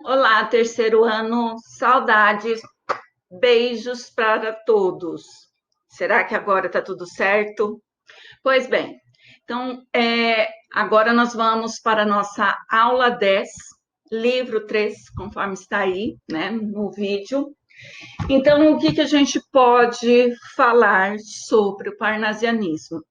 Olá, terceiro ano, saudades, beijos para todos. Será que agora está tudo certo? Pois bem, então agora nós vamos para a nossa aula 10, livro 3, conforme está aí, né, no vídeo. Então, o que, que a gente pode falar sobre o parnasianismo?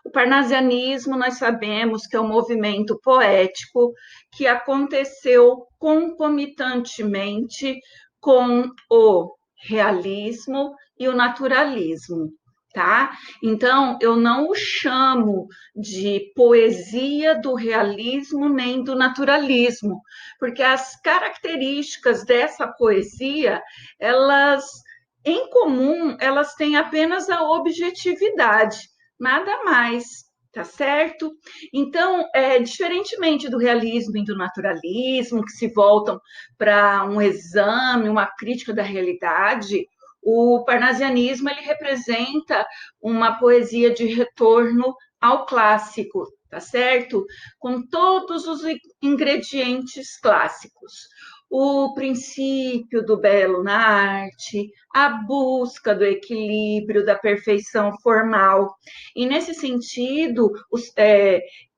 O parnasianismo, nós sabemos que é um movimento poético que aconteceu concomitantemente com o realismo e o naturalismo, tá? Então, eu não o chamo de poesia do realismo nem do naturalismo, porque as características dessa poesia, elas em comum, elas têm apenas a objetividade, nada mais, tá certo? Então, diferentemente do realismo e do naturalismo, que se voltam para um exame, uma crítica da realidade, o parnasianismo ele representa uma poesia de retorno ao clássico, tá certo? Com todos os ingredientes clássicos. O princípio do belo na arte, a busca do equilíbrio, da perfeição formal. E nesse sentido,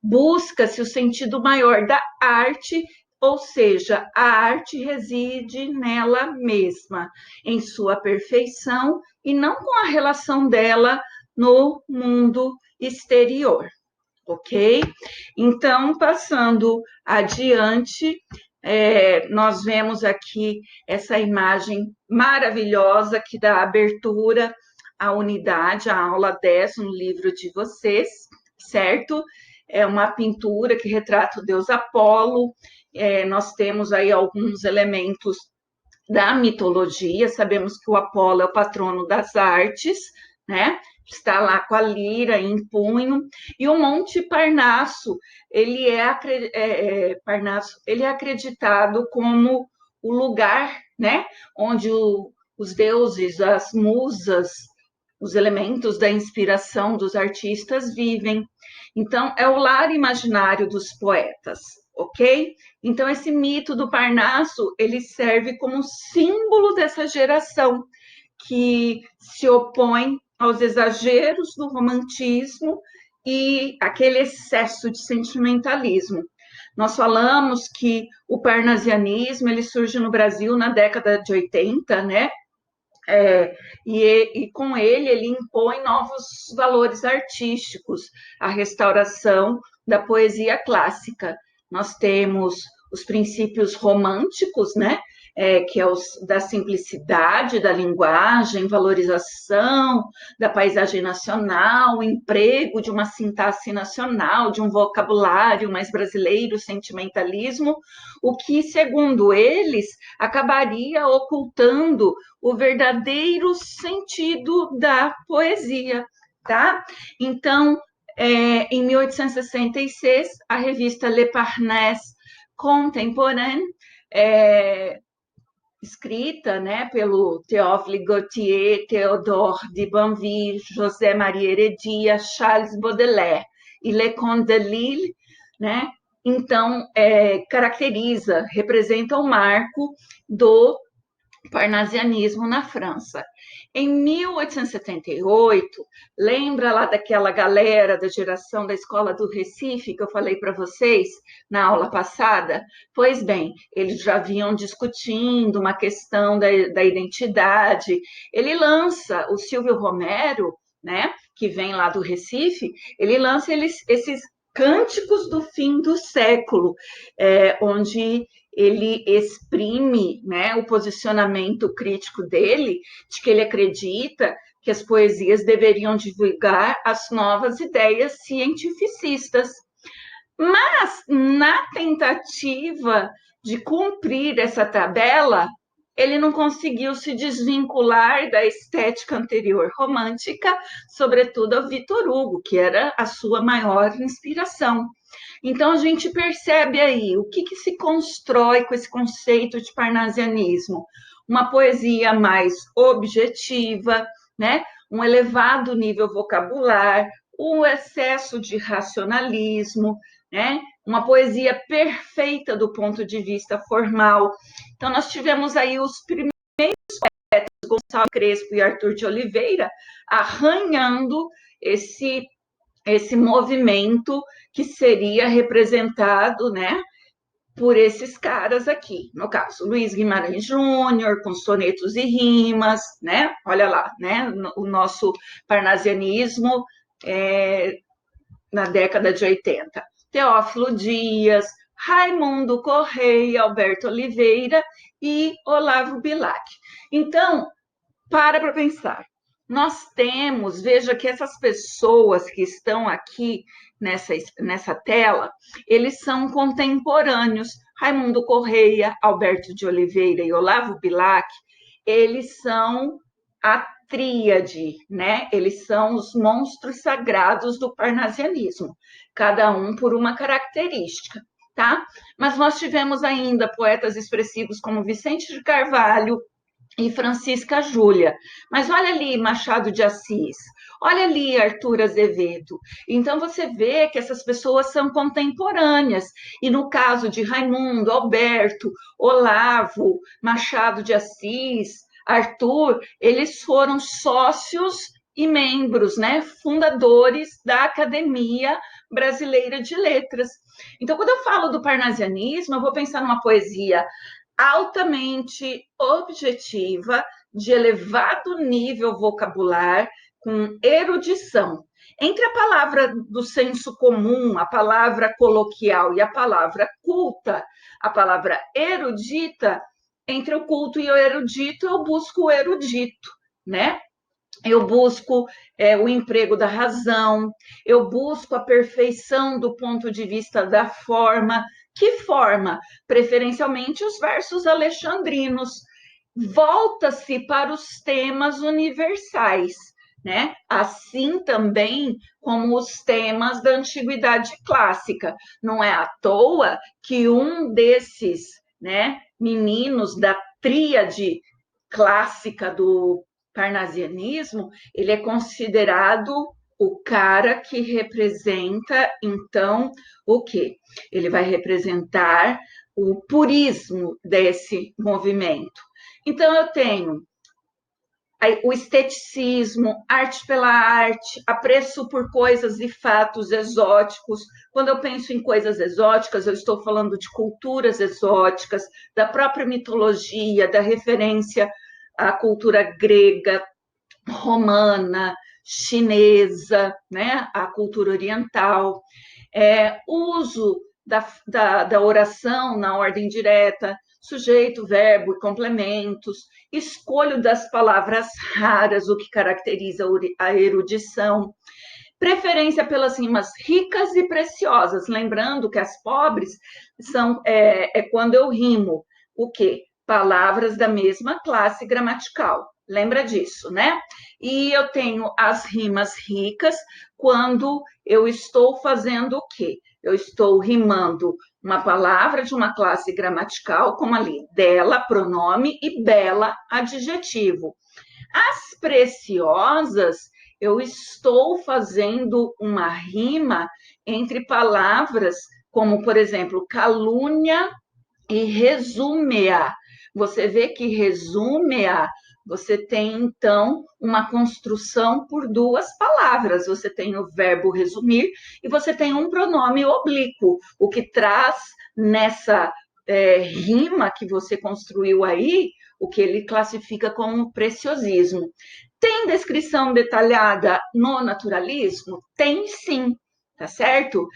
busca-se o sentido maior da arte, ou seja, a arte reside nela mesma, em sua perfeição, e não com a relação dela no mundo exterior, ok? Então, passando adiante, nós vemos aqui essa imagem maravilhosa que dá abertura à unidade, à aula 10 no livro de vocês, certo? É uma pintura que retrata o deus Apolo. Nós temos aí alguns elementos da mitologia, sabemos que o Apolo é o patrono das artes, né? Está lá com a lira em punho, e o Monte Parnasso, Parnasso, ele é acreditado como o lugar, né, onde os deuses, as musas, os elementos da inspiração dos artistas vivem. Então, é o lar imaginário dos poetas, ok? Então, esse mito do Parnasso, ele serve como símbolo dessa geração que se opõe aos exageros do romantismo e aquele excesso de sentimentalismo. Nós falamos que o parnasianismo ele surge no Brasil na década de 80, né? E com ele impõe novos valores artísticos, a restauração da poesia clássica. Nós temos os princípios românticos, né? Que é da simplicidade da linguagem, valorização da paisagem nacional, emprego de uma sintaxe nacional, de um vocabulário mais brasileiro, sentimentalismo, o que, segundo eles, acabaria ocultando o verdadeiro sentido da poesia, tá? Então, em 1866, a revista Le Parnasse Contemporain, escrita, né, pelo Théophile Gautier, Théodore de Banville, José Maria Heredia, Charles Baudelaire e Leconte de Lille, né, então, caracteriza, representa o marco do parnasianismo na França. Em 1878, lembra lá daquela galera da geração da escola do Recife que eu falei para vocês na aula passada? Pois bem, eles já vinham discutindo uma questão da identidade. Ele lança o Silvio Romero, né, que vem lá do Recife, ele lança esses cânticos do fim do século, onde ele exprime, né, o posicionamento crítico dele, de que ele acredita que as poesias deveriam divulgar as novas ideias cientificistas. Mas, na tentativa de cumprir essa tabela, ele não conseguiu se desvincular da estética anterior romântica, sobretudo ao Victor Hugo, que era a sua maior inspiração. Então, a gente percebe aí o que se constrói com esse conceito de parnasianismo. Uma poesia mais objetiva, né? Um elevado nível vocabular, o excesso de racionalismo, né? Uma poesia perfeita do ponto de vista formal. Então, nós tivemos aí os primeiros Gonçalo Crespo e Arthur de Oliveira arranhando esse movimento que seria representado, né, por esses caras aqui. No caso, Luiz Guimarães Júnior, com sonetos e rimas, né? Olha lá, né? O nosso parnasianismo na década de 80. Teófilo Dias, Raimundo Correia, Alberto Oliveira e Olavo Bilac. Então, para pensar. Nós temos, veja que essas pessoas que estão aqui nessa tela, eles são contemporâneos. Raimundo Correia, Alberto de Oliveira e Olavo Bilac, eles são a tríade, né? Eles são os monstros sagrados do parnasianismo, cada um por uma característica, tá? Mas nós tivemos ainda poetas expressivos como Vicente de Carvalho, e Francisca Júlia. Mas olha ali Machado de Assis, olha ali Arthur Azevedo. Então você vê que essas pessoas são contemporâneas. E no caso de Raimundo, Alberto, Olavo, Machado de Assis, Arthur, eles foram sócios e membros, né, fundadores da Academia Brasileira de Letras. Então, quando eu falo do parnasianismo, eu vou pensar numa poesia altamente objetiva, de elevado nível vocabular, com erudição. Entre a palavra do senso comum, a palavra coloquial e a palavra culta, a palavra erudita, entre o culto e o erudito, eu busco o erudito, né? Eu busco o emprego da razão, eu busco a perfeição do ponto de vista da forma. Que forma? Preferencialmente os versos alexandrinos. Volta-se para os temas universais, né? Assim também como os temas da antiguidade clássica. Não é à toa que um desses, né, meninos da tríade clássica do parnasianismo, ele é considerado o cara que representa, então, o quê? Ele vai representar o purismo desse movimento. Então, eu tenho o esteticismo, arte pela arte, apreço por coisas e fatos exóticos. Quando eu penso em coisas exóticas, eu estou falando de culturas exóticas, da própria mitologia, da referência à cultura grega, romana, chinesa, né? A cultura oriental. Uso da oração na ordem direta, sujeito, verbo e complementos, escolho das palavras raras, o que caracteriza a erudição, preferência pelas rimas ricas e preciosas, lembrando que as pobres são quando eu rimo o quê? Palavras da mesma classe gramatical. Lembra disso, né? E eu tenho as rimas ricas quando eu estou fazendo o quê? Eu estou rimando uma palavra de uma classe gramatical, como ali, dela, pronome, e bela, adjetivo. As preciosas, eu estou fazendo uma rima entre palavras como, por exemplo, calúnia e resúmea. Você vê que resúmea, você tem então uma construção por duas palavras. Você tem o verbo resumir e você tem um pronome oblíquo, o que traz nessa rima que você construiu aí, o que ele classifica como preciosismo. Tem descrição detalhada no naturalismo? Tem sim, tá certo?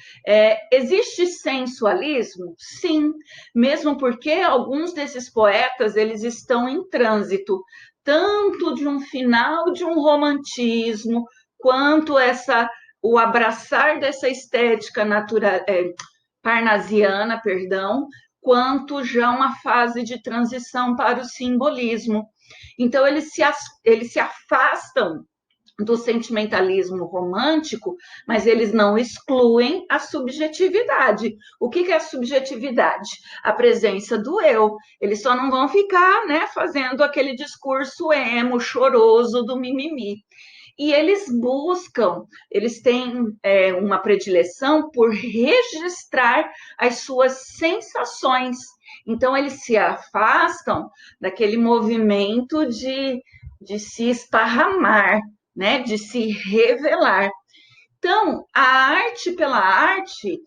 Existe sensualismo? Sim, mesmo porque alguns desses poetas, eles estão em trânsito, tanto de um final de um romantismo, quanto o abraçar dessa estética parnasiana, perdão, quanto já uma fase de transição para o simbolismo. Então, eles se afastam do sentimentalismo romântico, mas eles não excluem a subjetividade. O que é a subjetividade? A presença do eu. Eles só não vão ficar, né, fazendo aquele discurso emo, choroso do mimimi. e eles têm uma predileção por registrar as suas sensações. Então, eles se afastam daquele movimento de se esparramar, né? De se revelar. Então, a arte pela arte,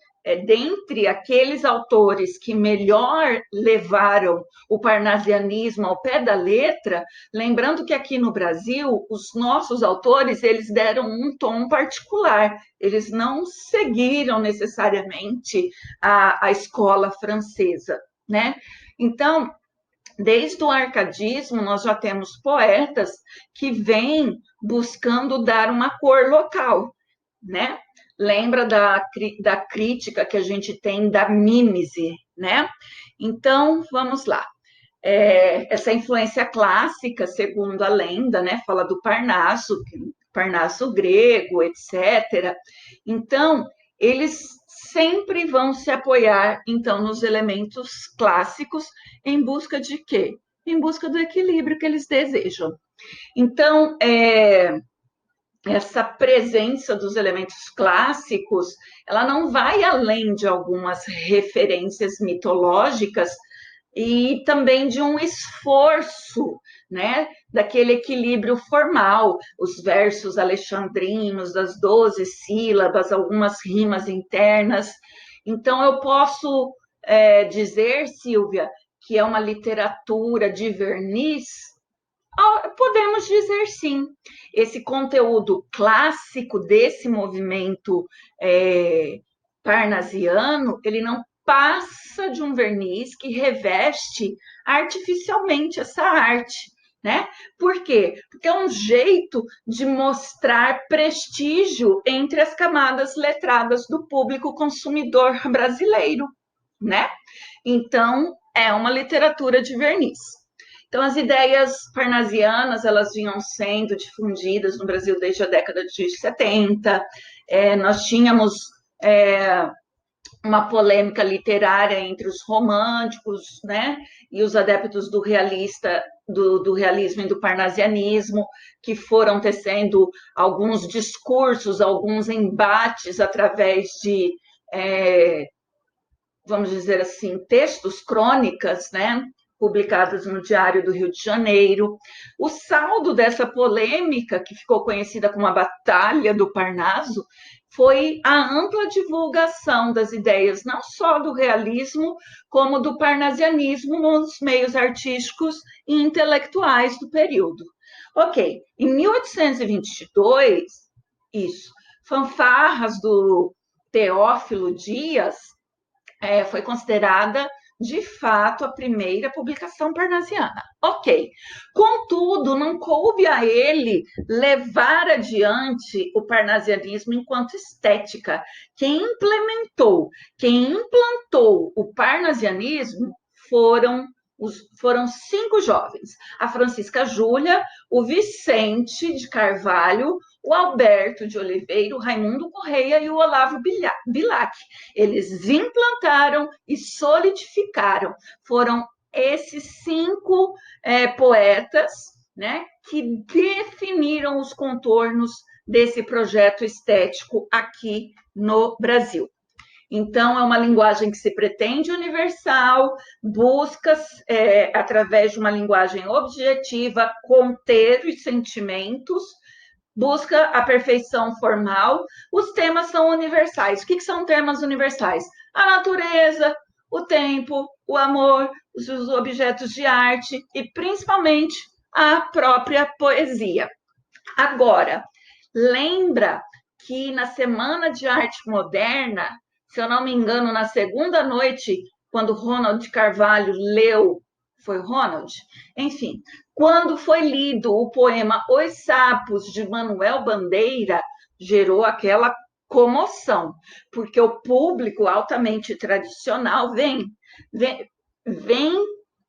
dentre aqueles autores que melhor levaram o parnasianismo ao pé da letra, lembrando que aqui no Brasil, os nossos autores, eles deram um tom particular, eles não seguiram necessariamente a escola francesa, né? Então, desde o arcadismo, nós já temos poetas que vêm buscando dar uma cor local, né? Lembra da crítica que a gente tem da mímese, né? Então, vamos lá. Essa influência clássica, segundo a lenda, né? Fala do Parnaso grego, etc. Então, eles sempre vão se apoiar, então, nos elementos clássicos em busca de quê? Em busca do equilíbrio que eles desejam. Então, essa presença dos elementos clássicos, ela não vai além de algumas referências mitológicas e também de um esforço, né, daquele equilíbrio formal, os versos alexandrinos, das 12 sílabas, algumas rimas internas. Então, eu posso dizer, Silvia, que é uma literatura de verniz. Podemos dizer sim. Esse conteúdo clássico desse movimento parnasiano, ele não passa de um verniz que reveste artificialmente essa arte, né? Por quê? Porque é um jeito de mostrar prestígio entre as camadas letradas do público consumidor brasileiro, né? Então, é uma literatura de verniz. Então, as ideias parnasianas, elas vinham sendo difundidas no Brasil desde a década de 70. Nós tínhamos uma polêmica literária entre os românticos, né, e os adeptos do realismo e do parnasianismo, que foram tecendo alguns discursos, alguns embates através de, vamos dizer assim, textos, crônicas, né, publicadas no Diário do Rio de Janeiro. O saldo dessa polêmica, que ficou conhecida como a Batalha do Parnaso, foi a ampla divulgação das ideias, não só do realismo, como do parnasianismo nos meios artísticos e intelectuais do período. Ok, em 1822, isso, fanfarras do Teófilo Dias foi considerada de fato a primeira publicação parnasiana. Ok. Contudo, não coube a ele levar adiante o parnasianismo enquanto estética. Quem implantou o parnasianismo foram 5 jovens: a Francisca Júlia, o Vicente de Carvalho, o Alberto de Oliveira, o Raimundo Correia e o Olavo Bilac. Eles implantaram e solidificaram. Foram esses 5 poetas, né, que definiram os contornos desse projeto estético aqui no Brasil. Então, é uma linguagem que se pretende universal, busca, através de uma linguagem objetiva, conter os sentimentos, busca a perfeição formal. Os temas são universais. O que são temas universais? A natureza, o tempo, o amor, os objetos de arte e, principalmente, a própria poesia. Agora, lembra que na Semana de Arte Moderna, se eu não me engano, na segunda noite, quando Ronald Carvalho leu, foi Ronald? Enfim, quando foi lido o poema Os Sapos, de Manuel Bandeira, gerou aquela comoção, porque o público altamente tradicional vem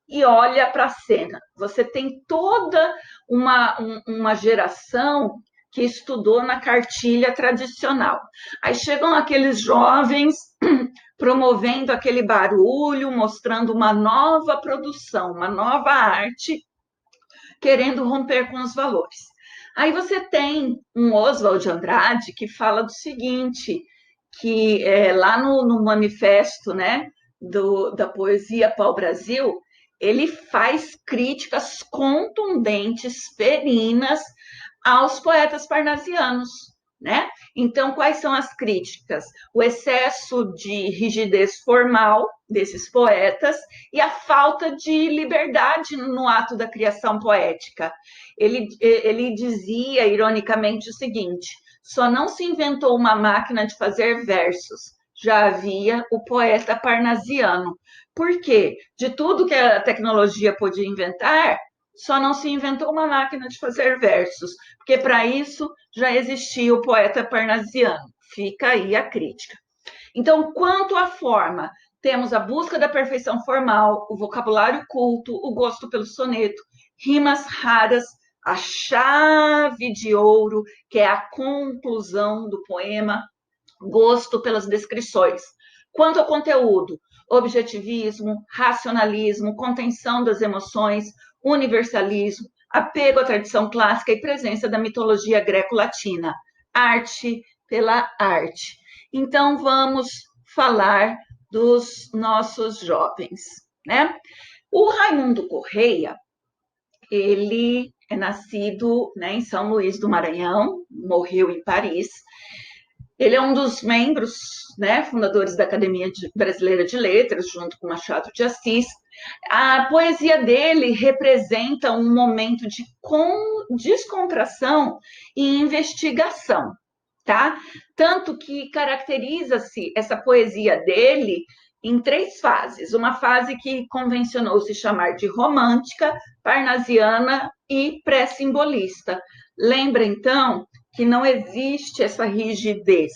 e olha para a cena. Você tem toda uma geração que estudou na cartilha tradicional. Aí chegam aqueles jovens promovendo aquele barulho, mostrando uma nova produção, uma nova arte, querendo romper com os valores. Aí você tem um Oswald de Andrade que fala do seguinte, que lá no manifesto, né, da poesia pau-brasil, ele faz críticas contundentes, ferinas, aos poetas parnasianos, né? Então, quais são as críticas? O excesso de rigidez formal desses poetas e a falta de liberdade no ato da criação poética. Ele dizia, ironicamente, o seguinte: só não se inventou uma máquina de fazer versos, já havia o poeta parnasiano. Por quê? De tudo que a tecnologia podia inventar, só não se inventou uma máquina de fazer versos, porque para isso já existia o poeta parnasiano. Fica aí a crítica. Então, quanto à forma, temos a busca da perfeição formal, o vocabulário culto, o gosto pelo soneto, rimas raras, a chave de ouro, que é a conclusão do poema, gosto pelas descrições. Quanto ao conteúdo, objetivismo, racionalismo, contenção das emoções, universalismo, apego à tradição clássica e presença da mitologia greco-latina, arte pela arte. Então, vamos falar dos nossos jovens, né? O Raimundo Correia, ele é nascido, né, em São Luís do Maranhão, morreu em Paris. Ele é um dos membros, né, fundadores da Academia Brasileira de Letras, junto com Machado de Assis. A poesia dele representa um momento de descontração e investigação, tá? Tanto que caracteriza-se essa poesia dele em três fases. Uma fase que convencionou se chamar de romântica, parnasiana e pré-simbolista. Lembra, então, que não existe essa rigidez.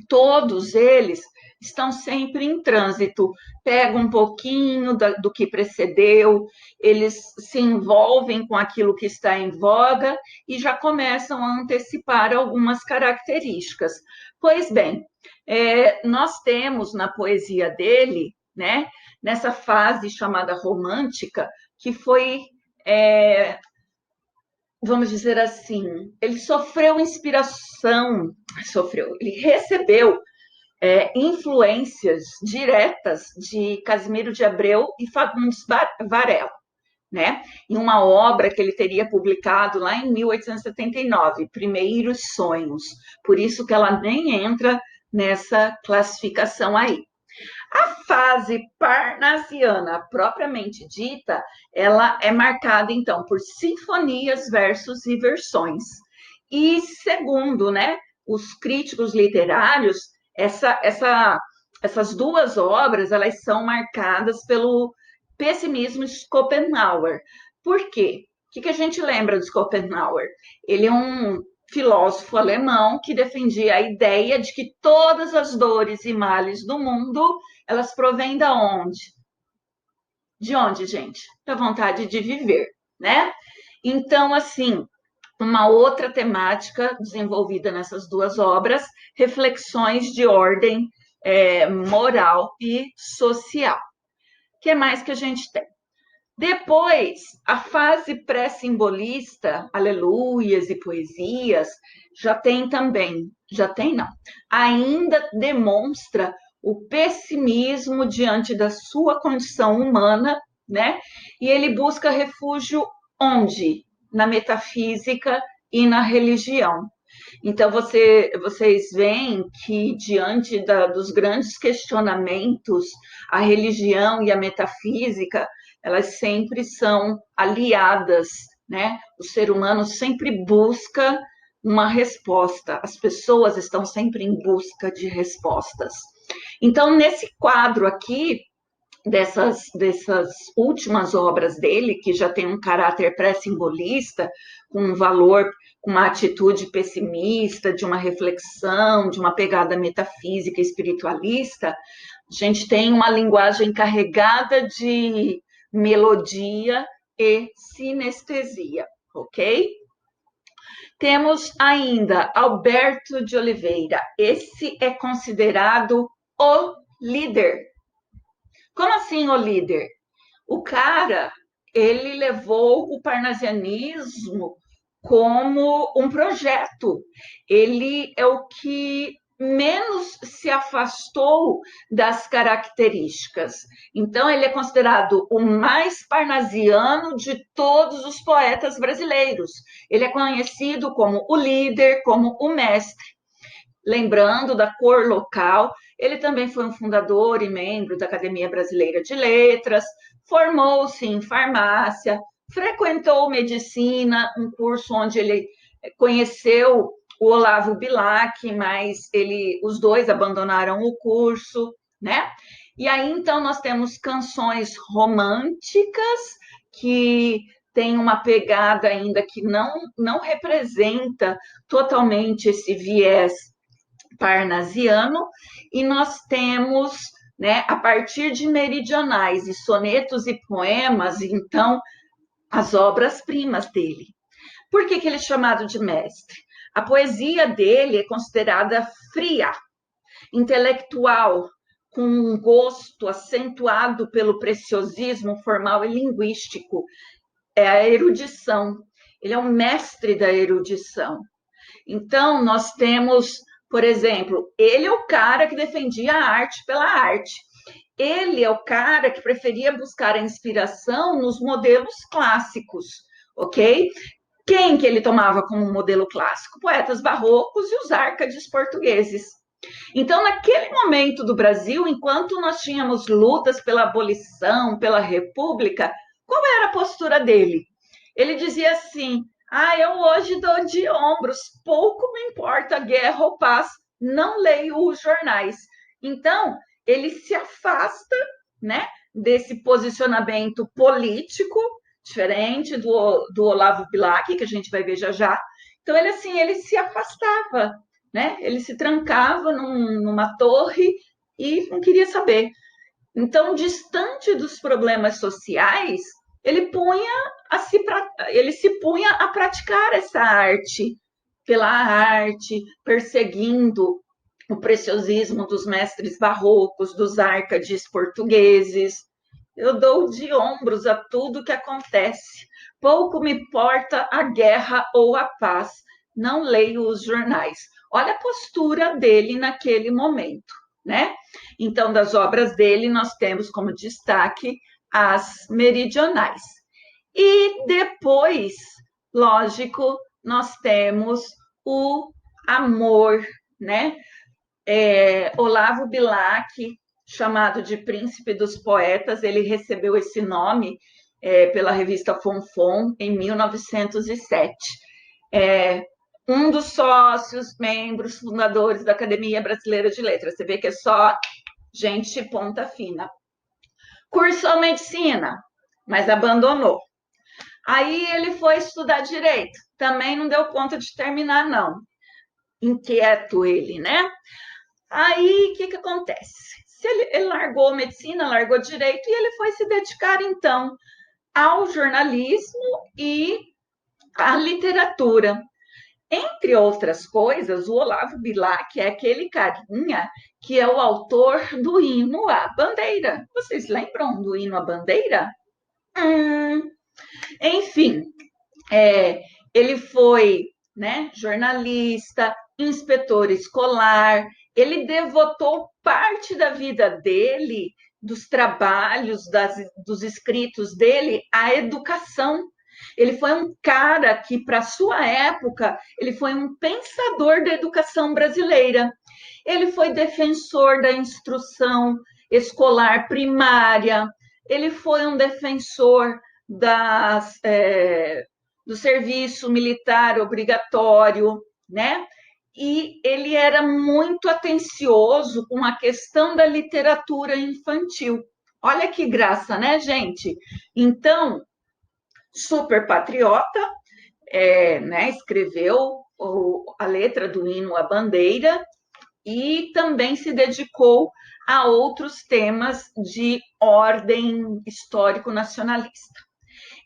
Todos eles estão sempre em trânsito, pegam um pouquinho do que precedeu, eles se envolvem com aquilo que está em voga e já começam a antecipar algumas características. Pois bem, nós temos na poesia dele, né, nessa fase chamada romântica, que foi vamos dizer assim, ele sofreu inspiração, ele recebeu influências diretas de Casimiro de Abreu e Fagundes Varela, né? Em uma obra que ele teria publicado lá em 1879, Primeiros Sonhos. Por isso que ela nem entra nessa classificação aí. A fase parnasiana, propriamente dita, ela é marcada, então, por sinfonias, versos e versões. E, segundo, né, os críticos literários, essas duas obras, elas são marcadas pelo pessimismo de Schopenhauer. Por quê? O que a gente lembra de Schopenhauer? Ele é um filósofo alemão que defendia a ideia de que todas as dores e males do mundo, elas provêm da onde? De onde, gente? Da vontade de viver, né? Então, assim, uma outra temática desenvolvida nessas duas obras, reflexões de ordem moral e social. O que mais que a gente tem? Depois, a fase pré-simbolista, aleluias e poesias, já tem também, já tem não, ainda demonstra o pessimismo diante da sua condição humana, né? E ele busca refúgio onde? Na metafísica e na religião. Então, vocês veem que, diante dos grandes questionamentos, a religião e a metafísica, elas sempre são aliadas, né? O ser humano sempre busca uma resposta, as pessoas estão sempre em busca de respostas. Então, nesse quadro aqui, dessas últimas obras dele, que já tem um caráter pré-simbolista, com um valor, com uma atitude pessimista, de uma reflexão, de uma pegada metafísica espiritualista, a gente tem uma linguagem carregada de melodia e sinestesia, ok? Temos ainda Alberto de Oliveira. Esse é considerado o líder. Como assim o líder? O cara, ele levou o parnasianismo como um projeto. Ele é o que menos se afastou das características. Então, ele é considerado o mais parnasiano de todos os poetas brasileiros. Ele é conhecido como o líder, como o mestre. Lembrando da cor local, ele também foi um fundador e membro da Academia Brasileira de Letras, formou-se em farmácia, frequentou medicina, um curso onde ele conheceu o Olavo Bilac, mas os dois abandonaram o curso, né? E aí, então, nós temos canções românticas que têm uma pegada ainda que não representa totalmente esse viés parnasiano, e nós temos, né, a partir de meridionais e sonetos e poemas, então, as obras-primas dele. Por que ele é chamado de mestre? A poesia dele é considerada fria, intelectual, com um gosto acentuado pelo preciosismo formal e linguístico. É a erudição. Ele é um mestre da erudição. Então, nós temos, por exemplo, ele é o cara que defendia a arte pela arte. Ele é o cara que preferia buscar a inspiração nos modelos clássicos, ok? Quem que ele tomava como modelo clássico? Poetas barrocos e os árcades portugueses. Então, naquele momento do Brasil, enquanto nós tínhamos lutas pela abolição, pela república, qual era a postura dele? Ele dizia assim: eu hoje dou de ombros, pouco me importa guerra ou paz, não leio os jornais. Então, ele se afasta, né, desse posicionamento político, diferente do Olavo Bilac, que a gente vai ver já já. Então, ele se afastava, né? Ele se trancava numa torre e não queria saber. Então, distante dos problemas sociais, ele se punha a praticar essa arte, pela arte, perseguindo o preciosismo dos mestres barrocos, dos árcades portugueses. Eu dou de ombros a tudo que acontece. Pouco me importa a guerra ou a paz. Não leio os jornais. Olha a postura dele naquele momento, né? Então, das obras dele, nós temos como destaque as meridionais. E depois, lógico, nós temos o amor, né? Olavo Bilac, chamado de Príncipe dos Poetas, ele recebeu esse nome pela revista Fonfon em 1907. Um dos sócios, membros, fundadores da Academia Brasileira de Letras. Você vê que é só gente ponta fina. Cursou medicina, mas abandonou. Aí ele foi estudar direito, também não deu conta de terminar, não. Inquieto ele, né? Aí, o que acontece? Ele largou medicina, largou direito, e ele foi se dedicar, então, ao jornalismo e à literatura. Entre outras coisas, o Olavo Bilac é aquele carinha que é o autor do hino à bandeira. Vocês lembram do hino à bandeira? Enfim, ele foi, né, jornalista, inspetor escolar, ele devotou parte da vida dele, dos trabalhos, dos escritos dele, à educação. Ele foi um cara que, para sua época, ele foi um pensador da educação brasileira. Ele foi defensor da instrução escolar primária, ele foi um defensor do serviço militar obrigatório, né? E ele era muito atencioso com a questão da literatura infantil. Olha que graça, né, gente? Então, super patriota, né, escreveu a letra do hino à bandeira e também se dedicou a outros temas de ordem histórico-nacionalista.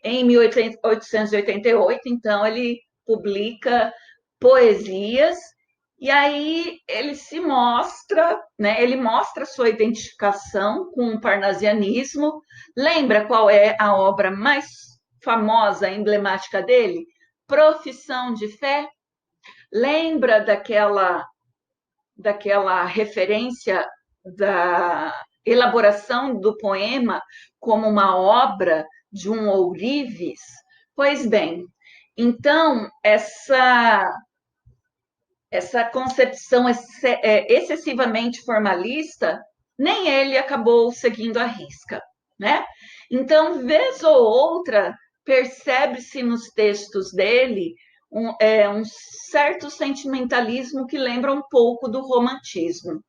Em 1888, então, ele publica poesias e aí ele se mostra, né? Ele mostra sua identificação com o parnasianismo. Lembra qual é a obra mais famosa, emblemática dele? profissão de fé. Lembra daquela referência da elaboração do poema como uma obra de um ourives? Pois bem, então essa concepção excessivamente formalista, nem ele acabou seguindo à risca, né? Então, vez ou outra, percebe-se nos textos dele um certo sentimentalismo que lembra um pouco do romantismo.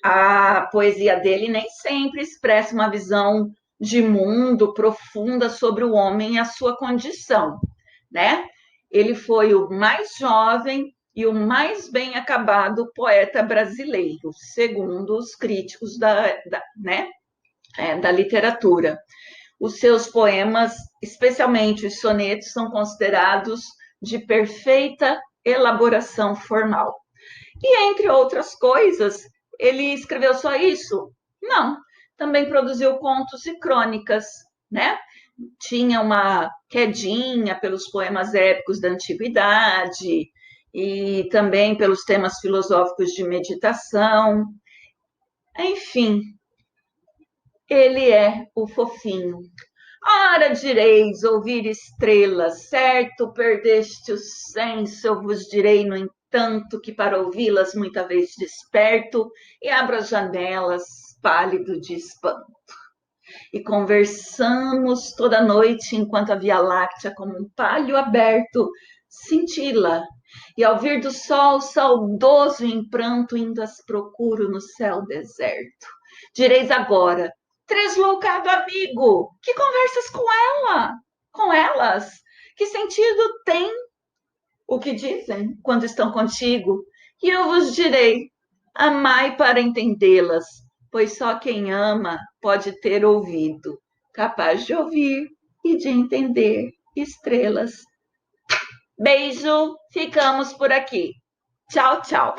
A poesia dele nem sempre expressa uma visão de mundo profunda sobre o homem e a sua condição, né? Ele foi o mais jovem e o mais bem acabado poeta brasileiro, segundo os críticos da literatura. Os seus poemas, especialmente os sonetos, são considerados de perfeita elaboração formal. E, entre outras coisas, ele escreveu só isso? Não. Também produziu contos e crônicas, né? Tinha uma quedinha pelos poemas épicos da antiguidade e também pelos temas filosóficos de meditação. Enfim, ele é o fofinho. Ora direis, ouvir estrelas, certo perdeste o senso, eu vos direi, no entanto, que para ouvi-las muita vez desperto e abro as janelas, pálido de espanto. E conversamos toda noite, enquanto a Via Láctea, como um palho aberto, cintila. E ao vir do sol, saudoso em pranto, indo as procuro no céu deserto. Direis agora, tresloucado amigo, que conversas com ela? Com elas? Que sentido tem o que dizem quando estão contigo? E eu vos direi, amai para entendê-las, pois só quem ama pode ter ouvido, capaz de ouvir e de entender estrelas. Beijo, ficamos por aqui. Tchau, tchau.